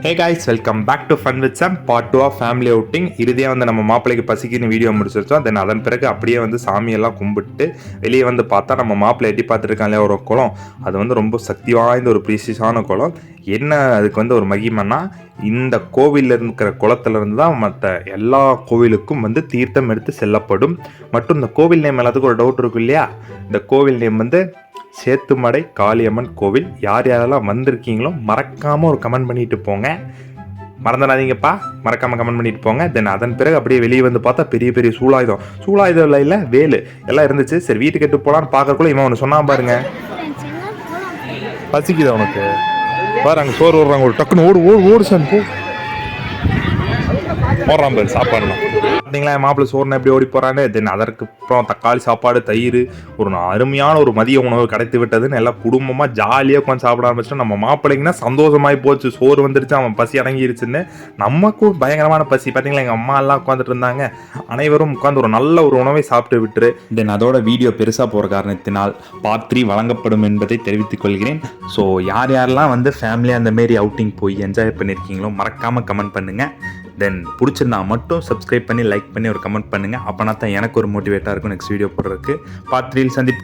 Hey guys, welcome back to fun with Sam part 2 of family outing. இறுதியாக வந்து நம்ம மாப்பிள்ளைக்கு பசிக்குன்னு வீடியோ முடிச்சிருச்சோம். தென் அதன் பிறகு அப்படியே வந்து சாமியெல்லாம் கும்பிட்டு வெளியே வந்து பார்த்தா நம்ம மாப்பிள்ளை எட்டி பார்த்துருக்கான் இல்லையா ஒரு குளம். அது வந்து ரொம்ப சக்தி வாய்ந்த ஒரு ப்ரீசியஸான குளம். என்ன அதுக்கு வந்து ஒரு மகிமைன்னா, இந்த கோவிலில் இருக்கிற குளத்துலேருந்து தான் மற்ற எல்லா கோவிலுக்கும் வந்து தீர்த்தம் எடுத்து செல்லப்படும். மற்றும் இந்த கோவில் நேம் எல்லாத்துக்கும் ஒரு டவுட் இருக்கும் இல்லையா, இந்த கோவில் நேம் வந்து சேத்துமடை காளியம்மன் கோவில். யார் யாரெல்லாம் வந்திருக்கீங்களோ மறக்காமல் ஒரு கமெண்ட் பண்ணிட்டு போங்க. மறந்துடாதீங்கப்பா, மறக்காமல் கமெண்ட் பண்ணிட்டு போங்க. தென் அதன் பிறகு அப்படியே வெளியே வந்து பார்த்தா பெரிய பெரிய சூலாயுதம் இல்லை வேலு எல்லாம் இருந்துச்சு. சரி வீட்டுக்கு எட்டு போகலான்னு பார்க்கறக்குள்ள இவன் ஒன்று சொன்னான் பாருங்க, பசிக்குது அவனுக்கு பாரு, அங்கே சோறு விடுறாங்க, ஒரு டக்குன்னு ஓடு சாமி போ போடுறான் பாரு சாப்பாடுலாம். பார்த்தீங்களா மாப்பிள்ளை சோறுனா எப்படி ஓடி போகிறான்னு. தென் அதற்கு அப்புறம் தக்காளி சாப்பாடு, தயிர், ஒரு அருமையான ஒரு மதிய உணவு கிடைத்து விட்டதுன்னு எல்லாம் குடும்பமாக ஜாலியாக உட்காந்து சாப்பிட ஆரம்பிச்சிட்டோம். நம்ம மாப்பிள்ளைங்கன்னா சந்தோஷமாகி போச்சு, சோறு வந்துருச்சு, அவன் பசி அடங்கிருச்சுன்னு. நமக்கும் பயங்கரமான பசி. பார்த்தீங்களா எங்கள் அம்மா எல்லாம் உட்காந்துட்டு இருந்தாங்க. அனைவரும் உட்காந்து ஒரு நல்ல ஒரு உணவை சாப்பிட்டு விட்டுரு. தென் அதோட வீடியோ பெருசாக போகிற காரணத்தினால் பார்ட் 3 வழங்கப்படும் என்பதை தெரிவித்துக் கொள்கிறேன். ஸோ யாரெல்லாம் வந்து ஃபேமிலியாக அந்த மாரி அவுட்டிங் போய் என்ஜாய் பண்ணியிருக்கீங்களோ மறக்காமல் கமெண்ட் பண்ணுங்கள். தென் பிடிச்சிருந்தா மட்டும் சப்ஸ்கிரைப் பண்ணி லைக் பண்ணி ஒரு கமெண்ட் பண்ணுங்கள். அப்போனா தான் எனக்கு ஒரு மோட்டிவேட்டாக இருக்கும் நெக்ஸ்ட் வீடியோ போடுறதுக்கு. பார்ட் 3 சந்திப்பு.